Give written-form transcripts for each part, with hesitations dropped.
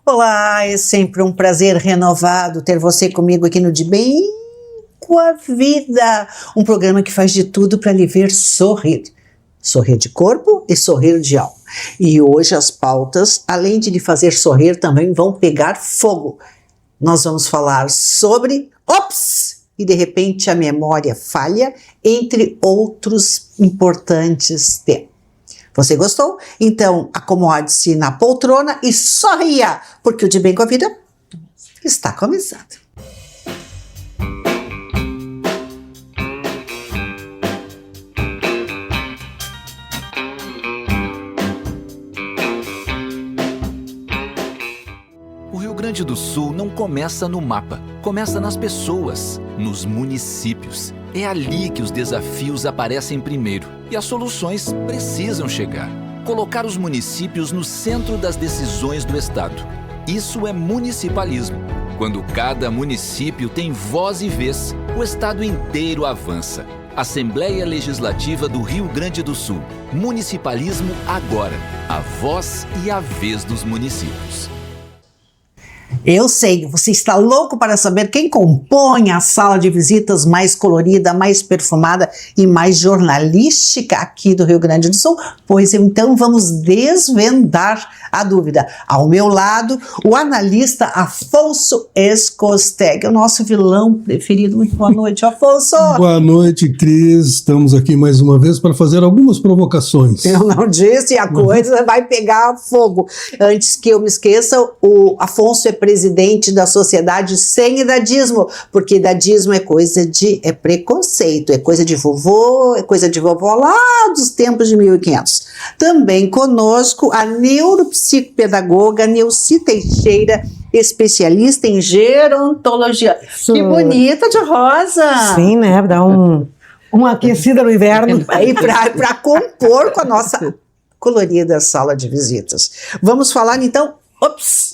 Olá, é sempre um prazer renovado ter você comigo aqui no De Bem com a Vida, um programa que faz de tudo para lhe ver sorrir. Sorrir de corpo e sorrir de alma. E hoje as pautas, além de lhe fazer sorrir, também vão pegar fogo. Nós vamos falar sobre ops! E de repente a memória falha, entre outros importantes temas. Você gostou? Então acomode-se na poltrona e sorria, porque o De Bem com a Vida está começando. O Rio Grande do Sul não começa no mapa, começa nas pessoas, nos municípios. É ali que os desafios aparecem primeiro e as soluções precisam chegar. Colocar os municípios no centro das decisões do Estado. Isso é municipalismo. Quando cada município tem voz e vez, o Estado inteiro avança. Assembleia Legislativa do Rio Grande do Sul. Municipalismo agora. A voz e a vez dos municípios. Eu sei, você está louco para saber quem compõe a sala de visitas mais colorida, mais perfumada e mais jornalística aqui do Rio Grande do Sul? Pois então vamos desvendar a dúvida. Ao meu lado, o analista Afonso Escosteg, o nosso vilão preferido. Muito boa noite, Afonso. Boa noite, Cris. Estamos aqui mais uma vez para fazer algumas provocações. Eu não disse, a coisa vai pegar fogo. Antes que eu me esqueça, o Afonso é presidente da Sociedade Sem Idadismo, porque idadismo é coisa de preconceito, é coisa de vovô, é coisa de vovó lá dos tempos de 1500. Também conosco a neuropsicopedagoga Neuci Teixeira, especialista em gerontologia. Que bonita de rosa! Sim, né? Dá uma aquecida no inverno. Aí para compor com a nossa colorida sala de visitas. Vamos falar então, ops!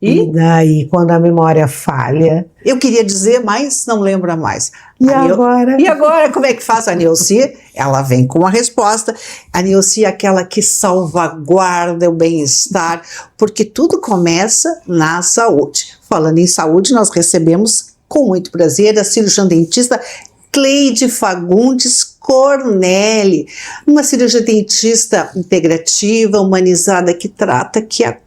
E daí, quando a memória falha... Eu queria dizer, mas não lembra mais. E agora? E agora, como é que faz a Neuci? Ela vem com a resposta. A Neuci é aquela que salvaguarda o bem-estar, porque tudo começa na saúde. Falando em saúde, nós recebemos com muito prazer a cirurgiã dentista Cleide Fagundes Cornelli, uma cirurgia dentista integrativa, humanizada, que trata, que acolhe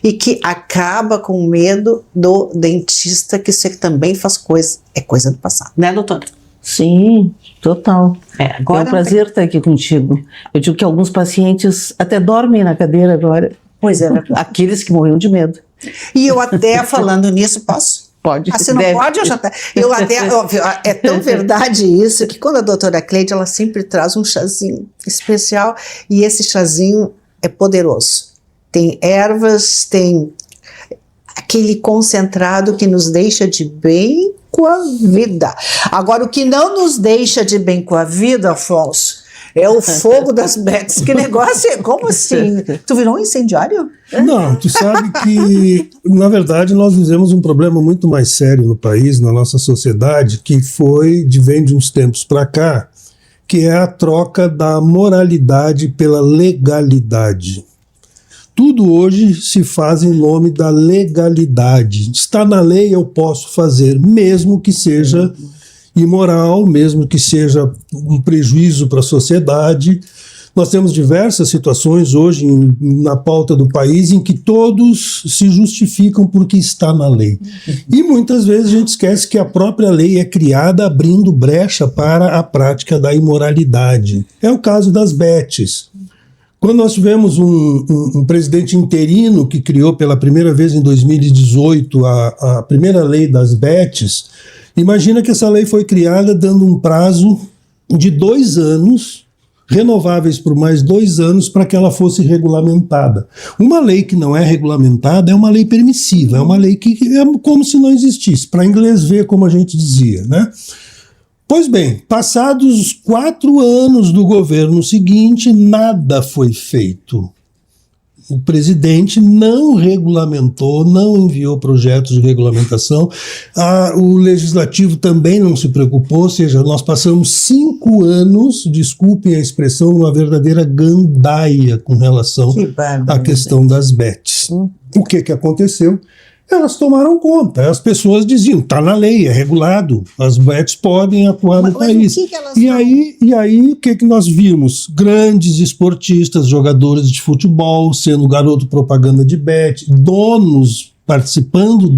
e que acaba com o medo do dentista, que você também faz coisa, é coisa do passado, né, doutora? Sim, total. Agora é um prazer estar aqui contigo. Eu digo que alguns pacientes até dormem na cadeira agora. Pois é, aqueles que morriam de medo. E eu até, falando nisso, posso? Pode. Você não pode? Eu até, óbvio, é tão verdade isso, que quando a doutora Cleide, ela sempre traz um chazinho especial, e esse chazinho é poderoso. Tem ervas, tem aquele concentrado que nos deixa de bem com a vida. Agora, o que não nos deixa de bem com a vida, Afonso, é o fogo das bets. Que negócio é? Como assim? Tu virou um incendiário? Não, tu sabe que, na verdade, nós vivemos um problema muito mais sério no país, na nossa sociedade, que vem de uns tempos para cá, que é a troca da moralidade pela legalidade. Tudo hoje se faz em nome da legalidade. Está na lei, eu posso fazer, mesmo que seja imoral, mesmo que seja um prejuízo para a sociedade. Nós temos diversas situações hoje na pauta do país em que todos se justificam porque está na lei. E muitas vezes a gente esquece que a própria lei é criada abrindo brecha para a prática da imoralidade. É o caso das bets. Quando nós tivemos um presidente interino que criou pela primeira vez em 2018 a primeira lei das bets, imagina que essa lei foi criada dando um prazo de 2 anos, renováveis por mais 2 anos, para que ela fosse regulamentada. Uma lei que não é regulamentada é uma lei permissiva, é uma lei que é como se não existisse, para inglês ver, como a gente dizia, né? Pois bem, passados 4 anos do governo seguinte, nada foi feito. O presidente não regulamentou, não enviou projetos de regulamentação, o legislativo também não se preocupou, ou seja, nós passamos 5 anos, desculpem a expressão, uma verdadeira gandaia com relação à questão das bets. bets. O que aconteceu? Elas tomaram conta. As pessoas diziam, está na lei, é regulado, as bets podem atuar no país. E aí, o que nós vimos? Grandes esportistas, jogadores de futebol, sendo garoto propaganda de bet, donos participando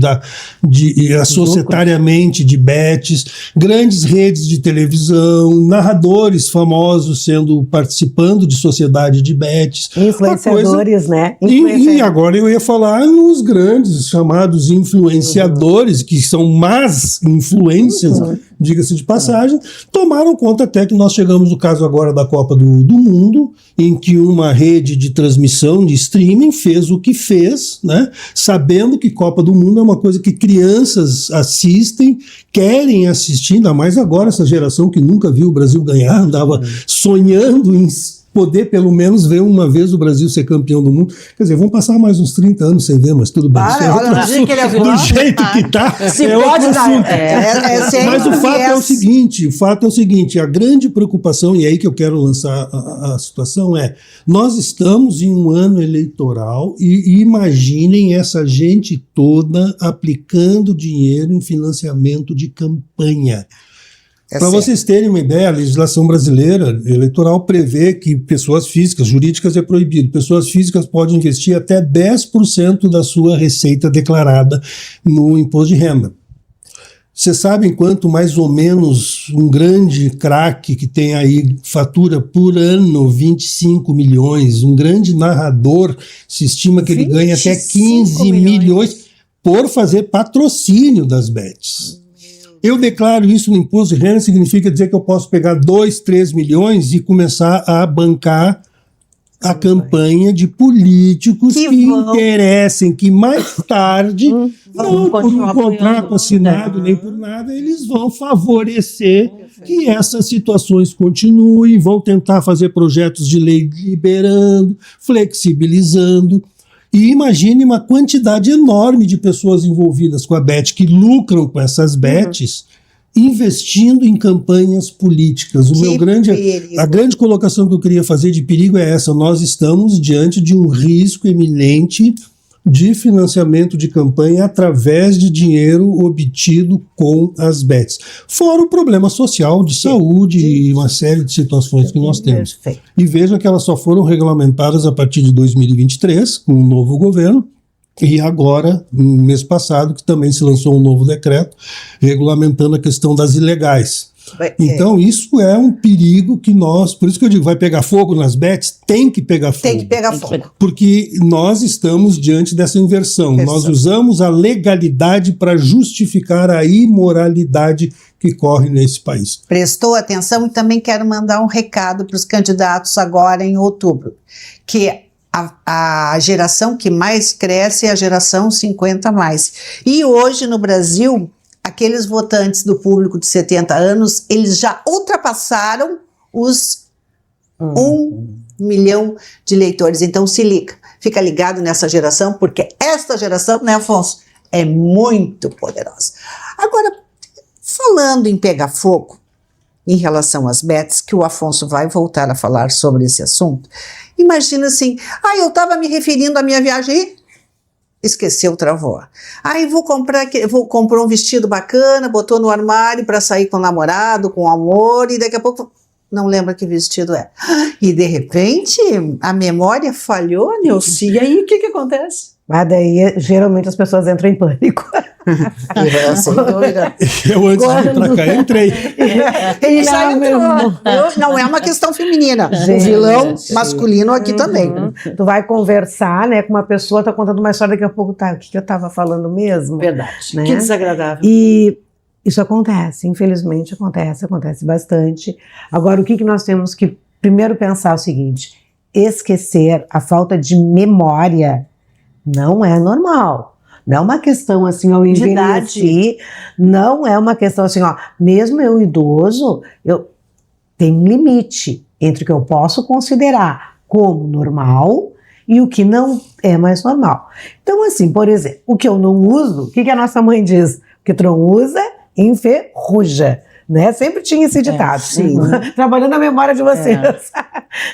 societariamente de bets, grandes redes de televisão, narradores famosos participando de sociedade de bets. Influenciadores, né? E agora eu ia falar nos grandes chamados influenciadores, que são más influências, diga-se de passagem, tomaram conta até que nós chegamos no caso agora da Copa do Mundo, em que uma rede de transmissão de streaming fez o que fez, né? Sabendo que Copa do Mundo é uma coisa que crianças assistem, querem assistir, ainda mais agora essa geração que nunca viu o Brasil ganhar, andava sonhando em poder pelo menos ver uma vez o Brasil ser campeão do mundo. Quer dizer, vão passar mais uns 30 anos sem ver, mas tudo bem. Do jeito que está, é outro assunto. Mas o fato é o seguinte, a grande preocupação, e é aí que eu quero lançar a situação, nós estamos em um ano eleitoral e imaginem essa gente toda aplicando dinheiro em financiamento de campanha. Para vocês terem uma ideia, a legislação brasileira eleitoral prevê que pessoas físicas, jurídicas é proibido, pessoas físicas podem investir até 10% da sua receita declarada no imposto de renda. Vocês sabem quanto mais ou menos um grande craque que tem aí fatura por ano 25 milhões, um grande narrador, se estima que ele ganha até 15 milhões por fazer patrocínio das bets. Eu declaro isso no imposto de renda, significa dizer que eu posso pegar 2, 3 milhões e começar a bancar a campanha de políticos que interessem, que mais tarde, não por um contrato assinado nem por nada, eles vão favorecer que essas situações continuem, vão tentar fazer projetos de lei liberando, flexibilizando. E imagine uma quantidade enorme de pessoas envolvidas com a bet, que lucram com essas bets, investindo em campanhas políticas. A grande colocação que eu queria fazer de perigo é essa: nós estamos diante de um risco eminente de financiamento de campanha através de dinheiro obtido com as bets. Fora o problema social, de saúde e uma série de situações que nós temos. E veja que elas só foram regulamentadas a partir de 2023, com um novo governo, e agora, no mês passado, que também se lançou um novo decreto regulamentando a questão das ilegais. Então isso é um perigo que por isso que eu digo, vai pegar fogo nas bets, tem que pegar fogo. Tem que pegar fogo. Porque nós estamos diante dessa inversão. Nós usamos a legalidade para justificar a imoralidade que corre nesse país. Prestou atenção, e também quero mandar um recado para os candidatos agora em outubro, que a geração que mais cresce é a geração 50+. E hoje no Brasil, aqueles votantes do público de 70 anos, eles já ultrapassaram os 1 milhão de eleitores. Então se liga, fica ligado nessa geração, porque esta geração, né, Afonso, é muito poderosa. Agora, falando em pegar fogo, em relação às bets, que o Afonso vai voltar a falar sobre esse assunto, imagina assim, eu estava me referindo à minha viagem e esqueceu, travou. Vou comprar um vestido bacana, botou no armário para sair com o namorado, com o amor, e daqui a pouco não lembra que vestido é. E de repente a memória falhou, Nilce, e aí o que acontece? Mas daí geralmente as pessoas entram em pânico. Sem dúvida. Eu antes de ir pra cá entrei. Ele já entrou. Não é uma questão feminina. O vilão masculino aqui também. Tu vai conversar, né, com uma pessoa, tá contando uma história, daqui a pouco o que eu tava falando mesmo? Verdade. Né? Que desagradável. E isso acontece, infelizmente acontece bastante. Agora, o que nós temos que primeiro pensar é o seguinte: esquecer, a falta de memória não é normal. Não é uma questão assim, eu envelheci, não é uma questão assim, mesmo eu idoso, eu tenho um limite entre o que eu posso considerar como normal e o que não é mais normal. Então assim, por exemplo, o que eu não uso, o que a nossa mãe diz? O que tu não usa, enferruja. né? Sempre tinha esse ditado. sim. Trabalhando na memória de vocês.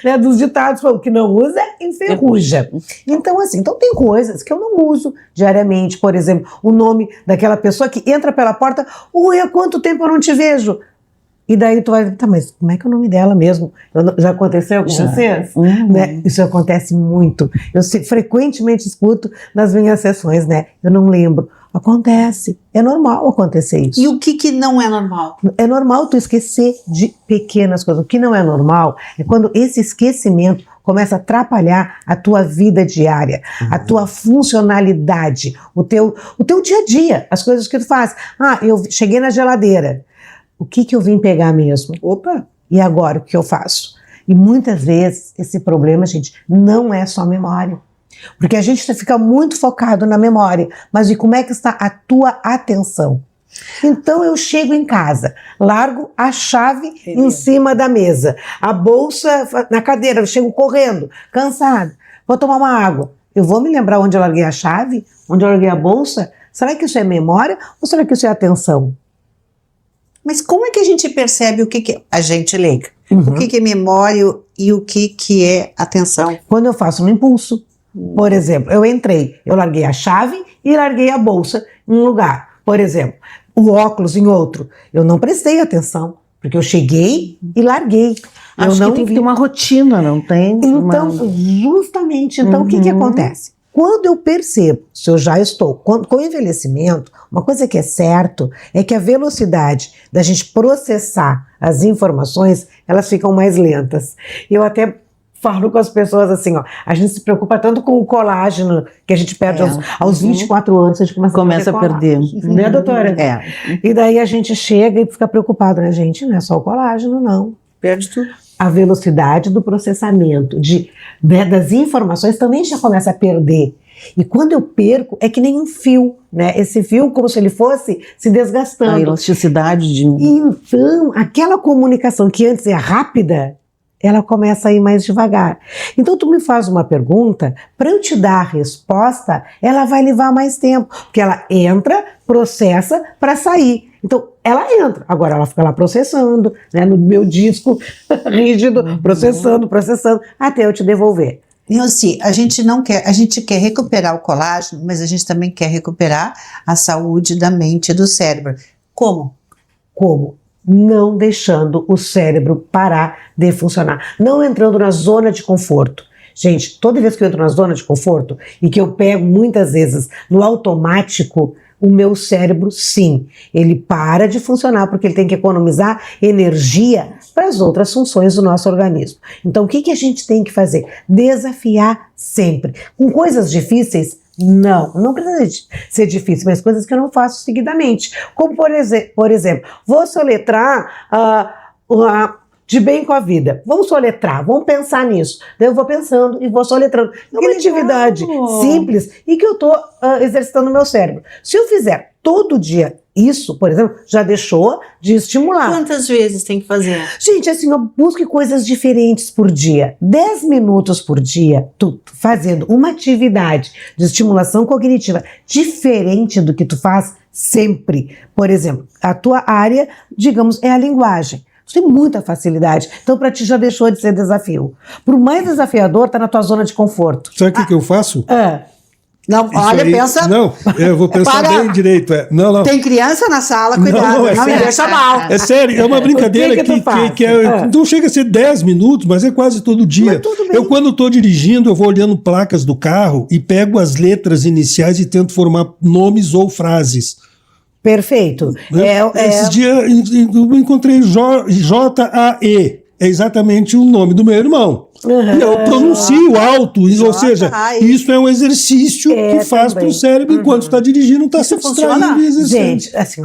Né? Dos ditados, o que não usa, enferruja. Então, assim, tem coisas que eu não uso diariamente. Por exemplo, o nome daquela pessoa que entra pela porta, ui, há quanto tempo eu não te vejo? E daí tu vai, tá, mas como é que é o nome dela mesmo? Já aconteceu com vocês? Né? Isso acontece muito. Eu frequentemente escuto nas minhas sessões, né? Eu não lembro. Acontece. É normal acontecer isso. E o que não é normal? É normal tu esquecer de pequenas coisas. O que não é normal é quando esse esquecimento começa a atrapalhar a tua vida diária, a tua funcionalidade, o teu dia a dia, as coisas que tu faz. Eu cheguei na geladeira. O que eu vim pegar mesmo? Opa! E agora, o que eu faço? E muitas vezes, esse problema, gente, não é só memória. Porque a gente fica muito focado na memória. Mas e como é que está a tua atenção? Então, eu chego em casa, largo a chave em cima da mesa, a bolsa na cadeira, eu chego correndo, cansado, vou tomar uma água. Eu vou me lembrar onde eu larguei a chave? Onde eu larguei a bolsa? Será que isso é memória ou será que isso é atenção? Mas como é que a gente percebe o que é a gente leiga? O que é memória e o que é atenção? Quando eu faço um impulso, por exemplo, eu larguei a chave e larguei a bolsa em um lugar. Por exemplo, o óculos em outro. Eu não prestei atenção, porque eu cheguei e larguei. Acho que tem que ter uma rotina, não tem? Então, justamente, o que acontece? Quando eu percebo, se eu já estou com o envelhecimento, uma coisa que é certo é que a velocidade da gente processar as informações, elas ficam mais lentas. Eu até falo com as pessoas assim, a gente se preocupa tanto com o colágeno que a gente perde aos 24 anos, a gente começa a perder. Né, doutora? E daí a gente chega e fica preocupado, né, gente? Não é só o colágeno, não. Perde tudo. A velocidade do processamento das informações também já começa a perder. E quando eu perco, é que nem um fio, né? Esse fio como se ele fosse se desgastando. A elasticidade de... Então, aquela comunicação que antes é rápida, ela começa a ir mais devagar. Então, tu me faz uma pergunta, para eu te dar a resposta, ela vai levar mais tempo, porque ela entra, processa para sair. Então, ela entra, agora ela fica lá processando, né, no meu disco rígido, processando, até eu te devolver. Nilce, a gente quer recuperar o colágeno, mas a gente também quer recuperar a saúde da mente e do cérebro. Como? Não deixando o cérebro parar de funcionar, não entrando na zona de conforto. Gente, toda vez que eu entro na zona de conforto e que eu pego muitas vezes no automático, o meu cérebro, sim, ele para de funcionar porque ele tem que economizar energia para as outras funções do nosso organismo. Então, o que a gente tem que fazer? Desafiar sempre. Com coisas difíceis, não precisa ser difícil, mas coisas que eu não faço seguidamente. Como, por exemplo, vou soletrar de bem com a vida. Vamos soletrar, vamos pensar nisso. Daí eu vou pensando e vou soletrando. É uma atividade simples e que eu estou exercitando o meu cérebro. Se eu fizer todo dia isso, por exemplo, já deixou de estimular. Quantas vezes tem que fazer? Gente, assim, eu busque coisas diferentes por dia. 10 minutos por dia, tu fazendo uma atividade de estimulação cognitiva diferente do que tu faz sempre. Por exemplo, a tua área, digamos, é a linguagem. Tem muita facilidade. Então, para ti já deixou de ser desafio. Por mais desafiador, tá na tua zona de conforto. Sabe o que eu faço? Não, olha, pensa... Não, eu vou pensar bem direito. Não. Tem criança na sala, cuidado. Não me deixa mal. É sério, é uma brincadeira que não chega a ser 10 minutos, mas é quase todo dia. Eu, quando estou dirigindo, eu vou olhando placas do carro e pego as letras iniciais e tento formar nomes ou frases. Perfeito. Esses dias eu encontrei J-A-E. É exatamente o nome do meu irmão. E eu pronuncio alto, ou seja, isso é um exercício que faz para o cérebro enquanto está dirigindo, está se distraindo e exercendo. Gente, assim,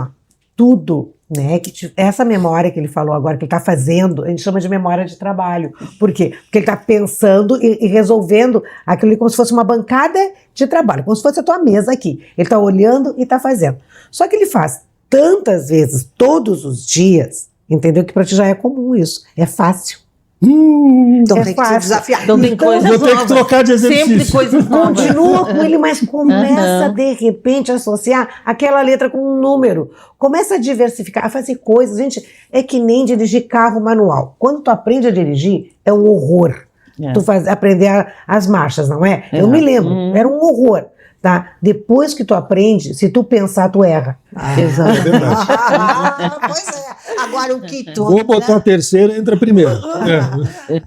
tudo, né? Essa memória que ele falou agora, que ele está fazendo, a gente chama de memória de trabalho. Por quê? Porque ele está pensando e resolvendo aquilo ali como se fosse uma bancada de trabalho, como se fosse a tua mesa aqui. Ele está olhando e está fazendo. Só que ele faz tantas vezes, todos os dias, entendeu? Que para ti já é comum isso, é fácil. Então É tem que se fácil. desafiar. Então tem coisas Vou ter que novas. trocar de exercício. Sempre coisas novas. Continua com ele, mas começa de repente a associar aquela letra com um número. Começa a diversificar, a fazer coisas. Gente, é que nem dirigir carro manual. Quando tu aprende a dirigir, é um horror. É. Tu aprender as marchas, não é? Eu me lembro, era um horror. Tá? Depois que tu aprende, se tu pensar, tu erra. É Exato. verdade. Pois é. Agora o que tu... Vou botar a terceira, entra a primeira.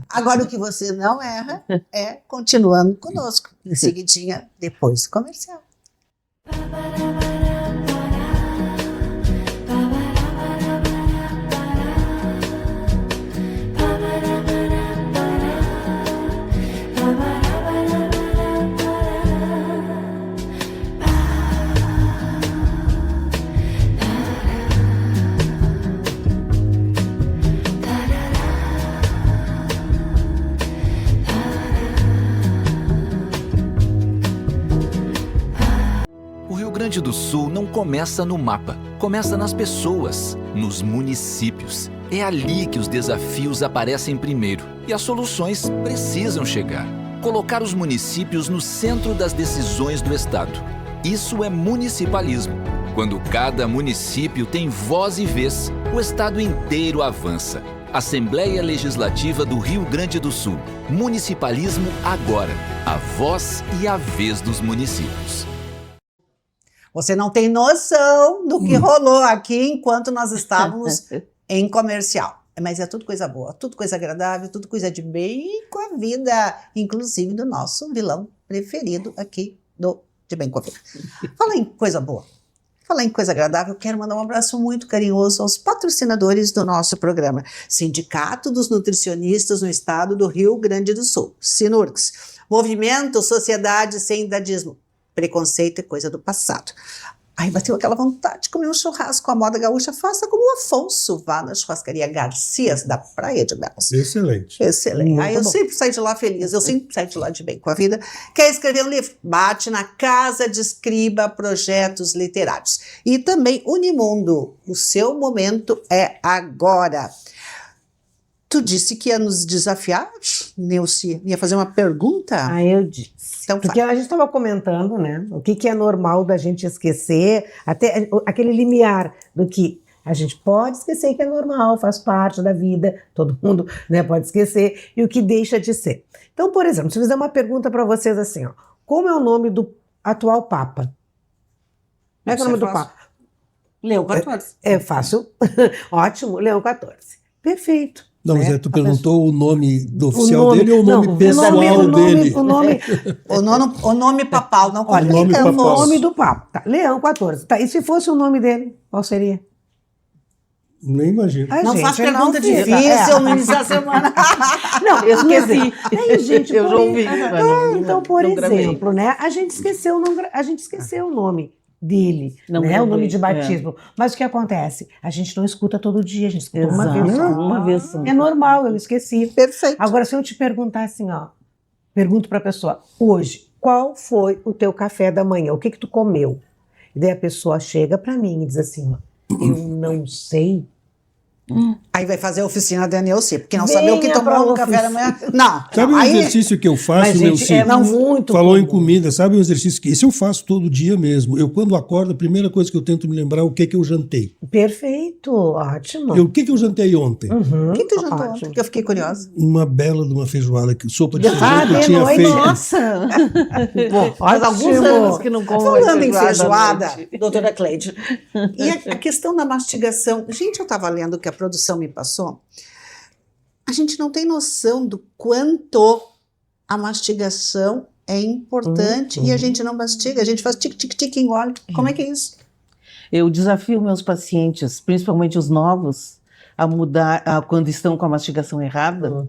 Agora o que você não erra é continuando conosco. Em seguidinha, depois do comercial. O Rio Grande do Sul não começa no mapa, começa nas pessoas, nos municípios. É ali que os desafios aparecem primeiro e as soluções precisam chegar. Colocar os municípios no centro das decisões do Estado. Isso é municipalismo. Quando cada município tem voz e vez, o Estado inteiro avança. Assembleia Legislativa do Rio Grande do Sul. Municipalismo agora. A voz e a vez dos municípios. Você não tem noção do que rolou aqui enquanto nós estávamos em comercial. Mas é tudo coisa boa, tudo coisa agradável, tudo coisa de bem com a vida, inclusive do nosso vilão preferido aqui do De Bem com a Vida. Fala em coisa boa, fala em coisa agradável, quero mandar um abraço muito carinhoso aos patrocinadores do nosso programa. Sindicato dos Nutricionistas no Estado do Rio Grande do Sul, Sinurgs. Movimento Sociedade Sem Idadismo. Preconceito é coisa do passado. Aí bateu aquela vontade de comer um churrasco com a moda gaúcha. Faça como o Afonso, vá na churrascaria Garcias, da Praia de Belos. Excelente. Excelente. Muito Aí eu bom. sempre saio de lá feliz, eu sempre saio de lá de bem com a vida. Quer escrever um livro? Bate na Casa de Escriba Projetos Literários. E também Unimundo, o seu momento é agora. Tu disse que ia nos desafiar, Neuci? Ia fazer uma pergunta? Aí eu disse. Então Porque a gente estava comentando, né? O que é normal da gente esquecer, até aquele limiar do que a gente pode esquecer que é normal, faz parte da vida, todo mundo, né, pode esquecer, e o que deixa de ser. Então, por exemplo, se eu fizer uma pergunta para vocês assim, ó, como é o nome do atual Papa? Como é que é o nome do Papa? Leão 14. É fácil. Ótimo, Leão 14. Perfeito. Não, mas né? tu perguntou o nome do O oficial nome- dele ou o nome não, pessoal dele? O nome papal, não Olha, nome complica, o papal. moço. nome do Papa. Tá, Leão 14. Tá, e se fosse o nome dele, qual seria? Nem imagino. Ai, Não gente, faz eu pergunta fiz. difícil, É. no início da semana. Não, Eu esqueci. Ai, gente, Eu por já ouvi, exemplo, mas não- então, por não gravei. exemplo, né, a gente esqueceu o nome dele, Não né, o gravei, nome de batismo. Mas o que acontece? A gente não escuta todo dia, a gente escuta uma vez só. Uma vez só. É normal, eu esqueci. Perfeito. Agora, se eu te perguntar assim, ó, pergunto para a pessoa, hoje, qual foi o teu café da manhã? O que que tu comeu? E daí a pessoa chega para mim e diz assim, ó, eu não sei. Aí vai fazer a oficina da Neuci, porque não Venha sabe o que pra tomou no café da manhã. Não, Sabe não, um aí exercício que eu faço, Mas, meu gente, é Ciro? muito Falou em comum. comida, sabe um exercício que esse eu faço todo dia mesmo. Eu, quando acordo, a primeira coisa que eu tento me lembrar é o que que eu jantei. Perfeito, ótimo. O que que eu jantei ontem? Uhum, o que tu jantou ótimo. ontem? Porque eu fiquei curiosa. Uma bela de uma feijoada, sopa de feijão Ah, que eu de tinha noite, feito. Nossa! Bom, Faz alguns ótimo. anos que não como Falando em à feijoada, noite. doutora Cleide, e a questão da mastigação. Gente, eu estava lendo o que a produção me passou. A gente não tem noção do quanto a mastigação é importante e a gente não mastiga, a gente faz tic-tic-tic e engole. Como é que é isso? Eu desafio meus pacientes, principalmente os novos, a mudar, quando estão com a mastigação errada,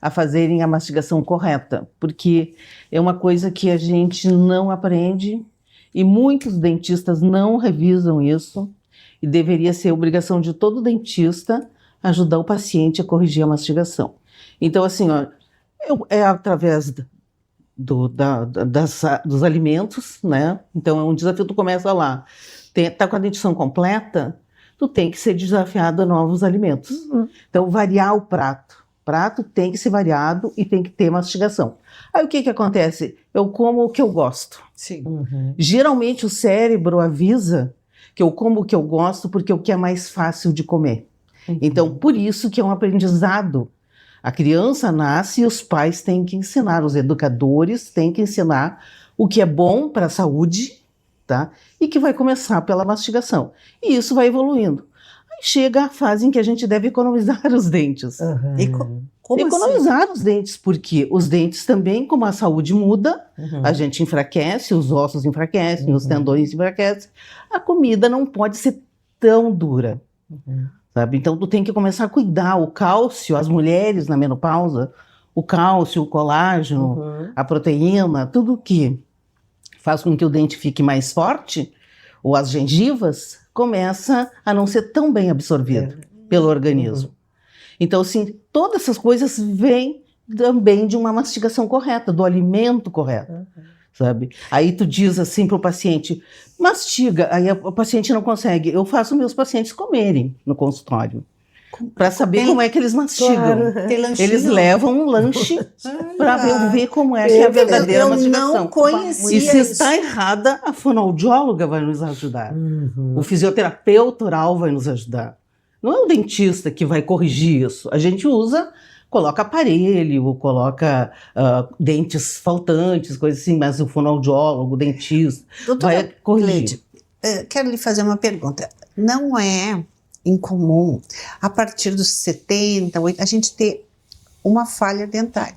a fazerem a mastigação correta, porque é uma coisa que a gente não aprende e muitos dentistas não revisam isso e deveria ser obrigação de todo dentista ajudar o paciente a corrigir a mastigação. Então, assim, ó, é através dos alimentos, né? Então, é um desafio, tu começa lá. Tá com a dentição completa, tu tem que ser desafiado a novos alimentos. Então, variar o prato. prato tem que ser variado e tem que ter mastigação. Aí o que que acontece? Eu como o que eu gosto. Sim. Geralmente o cérebro avisa que eu como o que eu gosto porque é o que é mais fácil de comer. Então, por isso que é um aprendizado. A criança nasce e os pais têm que ensinar, os educadores têm que ensinar o que é bom para a saúde, tá? E que vai começar pela mastigação. E isso vai evoluindo. Aí chega a fase em que a gente deve economizar os dentes. E como Economizar os dentes, porque os dentes também, como a saúde muda, assim? a gente enfraquece, os ossos enfraquecem, os tendões enfraquecem. A comida não pode ser tão dura, sabe? Então, tu tem que começar a cuidar. O cálcio, as mulheres na menopausa, o cálcio, o colágeno, a proteína, tudo que faz com que o dente fique mais forte, ou as gengivas, começa a não ser tão bem absorvido pelo organismo. Então, assim, todas essas coisas vêm também de uma mastigação correta, do alimento correto, sabe? Aí tu diz assim para o paciente, mastiga, aí o paciente não consegue. Eu faço meus pacientes comerem no consultório, para saber como é que eles mastigam. Tem lanchinho? Eles levam um lanche para eu ver como é que é a verdadeira Eu mastigação. não conhecia E se isso. está errada, a fonoaudióloga vai nos ajudar. O fisioterapeuta oral vai nos ajudar. Não é o dentista que vai corrigir isso. A gente coloca aparelho, coloca dentes faltantes, coisas assim, mas o fonoaudiólogo, o dentista, vai corrigir. Cleide, quero lhe fazer uma pergunta. Não é incomum, a partir dos 70, 80, a gente ter uma falha dentária.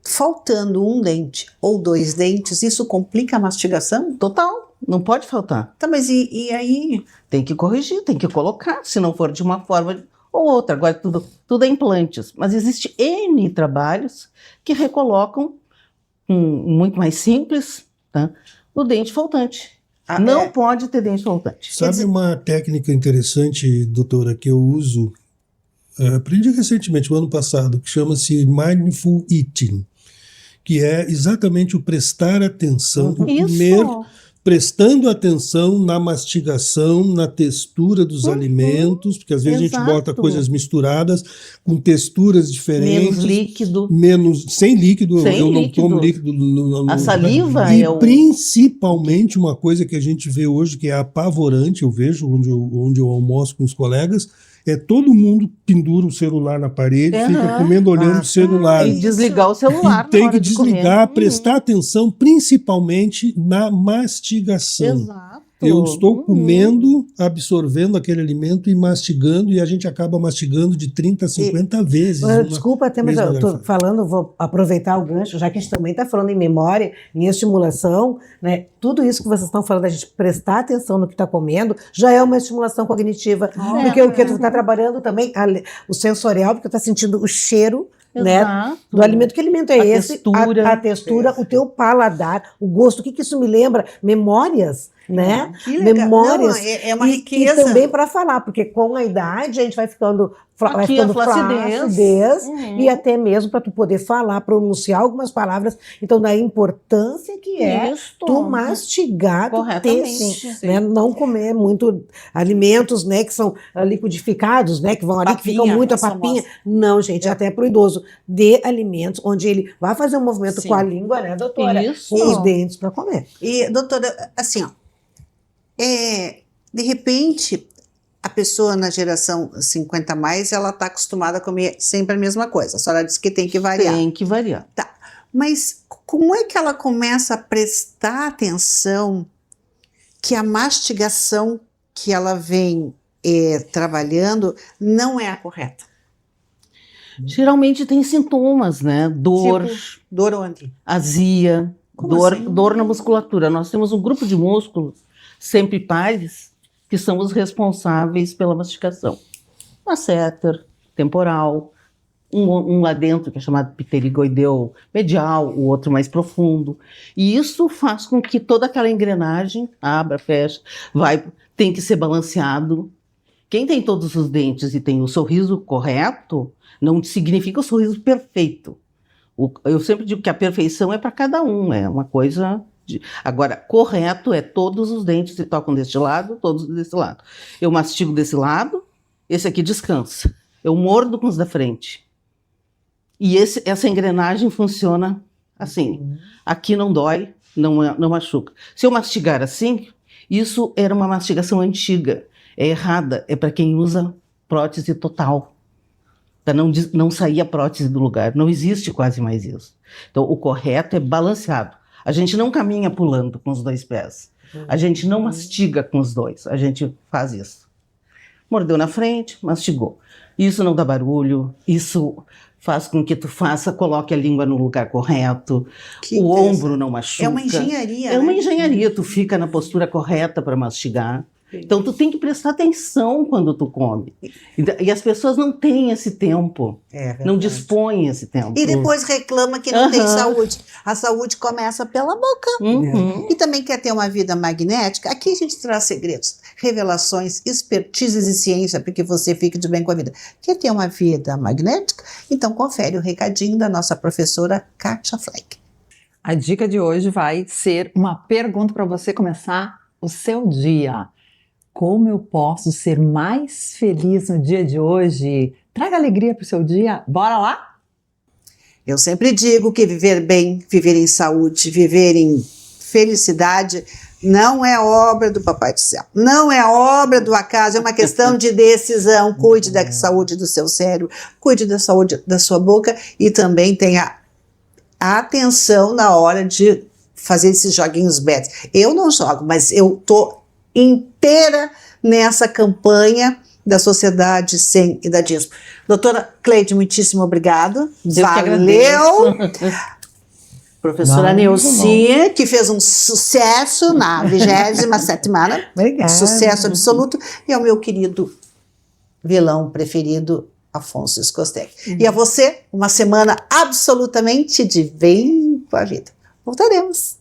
Faltando um dente ou dois dentes, isso complica a mastigação? Total, não pode faltar. Tá, mas e aí? Tem que corrigir, tem que colocar, se não for de uma forma ou outra. Agora, tudo é implantes. Mas existe N trabalhos que recolocam, muito mais simples, tá, o dente faltante. Não pode ter dente faltante. Sabe uma técnica interessante, doutora, que eu uso, aprendi recentemente, no ano passado, que chama-se Mindful Eating, que é exatamente o prestar atenção, o comer, prestando atenção na mastigação, na textura dos alimentos, porque às vezes a gente bota coisas misturadas com texturas diferentes. Menos líquido. Sem líquido, eu não tomo líquido. A saliva e principalmente uma coisa que a gente vê hoje, que é apavorante, eu vejo onde eu almoço com os colegas, todo mundo pendura o celular na parede, fica comendo, olhando o celular. E desligar o celular. E tem que desligar, prestar atenção, principalmente na mastigação. Exato. Eu estou comendo, absorvendo aquele alimento e mastigando, e a gente acaba mastigando de 30 a 50 vezes. Desculpa até, mas eu estou falando, vou aproveitar o gancho, já que a gente também está falando em memória, em estimulação, né? Tudo isso que vocês estão falando, a gente prestar atenção no que está comendo, já é uma estimulação cognitiva. Porque o que tu está trabalhando também, o sensorial, porque tu está sentindo o cheiro, né, do alimento. Que alimento é esse? Textura. A textura, o teu paladar, o gosto. O que isso me lembra? Memórias, né? Memórias. Não, é uma riqueza. E também para falar, porque com a idade a gente vai ficando flacidez e até mesmo para tu poder falar, pronunciar algumas palavras. Então, da importância que é tu mastigar, corretamente, né? Não comer muito alimentos, né, que são liquidificados, né, que vão ali, que ficam muito a papinha. Não, gente, até pro idoso. Dê alimentos onde ele vai fazer um movimento com a língua, né, doutora? Com os dentes para comer. E, doutora, assim, ó, de repente, a pessoa na geração 50 a mais, ela está acostumada a comer sempre a mesma coisa. A senhora disse que tem que variar. Tem que variar. Tá. Mas como é que ela começa a prestar atenção que a mastigação que ela vem trabalhando não é a correta? Geralmente tem sintomas, né? Dor. Tipo, dor onde? Azia. Como assim? Dor na musculatura. Nós temos um grupo de músculos sempre pares, que são os responsáveis pela mastigação. Masseter, temporal, um lá dentro que é chamado pterigoideu medial, o outro mais profundo. E isso faz com que toda aquela engrenagem abra, fecha, tem que ser balanceado. Quem tem todos os dentes e tem o sorriso correto, não significa o sorriso perfeito. Eu sempre digo que a perfeição é para cada um, é uma coisa... Agora, correto é todos os dentes se tocam deste lado, todos desse lado. Eu mastigo desse lado, esse aqui descansa. eu mordo com os da frente. E essa engrenagem funciona assim. Aqui não dói, não machuca. Se eu mastigar assim, isso era uma mastigação antiga. É errada, é para quem usa prótese total. Para não sair a prótese do lugar. Não existe quase mais isso. Então, o correto é balanceado. A gente não caminha pulando com os 2 pés. A gente não mastiga com os 2. A gente faz isso. Mordeu na frente, mastigou. Isso não dá barulho, isso faz com que tu coloque a língua no lugar correto, o ombro não machuca. É uma engenharia, É uma engenharia, tu fica na postura correta para mastigar. Então tu tem que prestar atenção quando tu come. E as pessoas não têm esse tempo, não dispõem esse tempo. E depois reclama que não tem saúde. A saúde começa pela boca. E também quer ter uma vida magnética. Aqui a gente traz segredos, revelações, expertises e ciência para que você fique de bem com a vida. Quer ter uma vida magnética? Então confere o recadinho da nossa professora Kátia Fleck. A dica de hoje vai ser uma pergunta para você começar o seu dia. Como eu posso ser mais feliz no dia de hoje? Traga alegria para o seu dia. Bora lá? Eu sempre digo que viver bem, viver em saúde, viver em felicidade não é obra do Papai do Céu. Não é obra do acaso, é uma questão de decisão. Cuide da saúde do seu cérebro, cuide da saúde da sua boca e também tenha atenção na hora de fazer esses joguinhos bets. Eu não jogo, mas eu tô inteira nessa campanha da Sociedade Sem Idadismo. Doutora Cleide, muitíssimo obrigado. Valeu! Professora Neucinha, que fez um sucesso na 27ª semana. Obrigada. Sucesso absoluto. E ao meu querido vilão preferido, Afonso Skostek. E a você, uma semana absolutamente de bem com a vida. Voltaremos.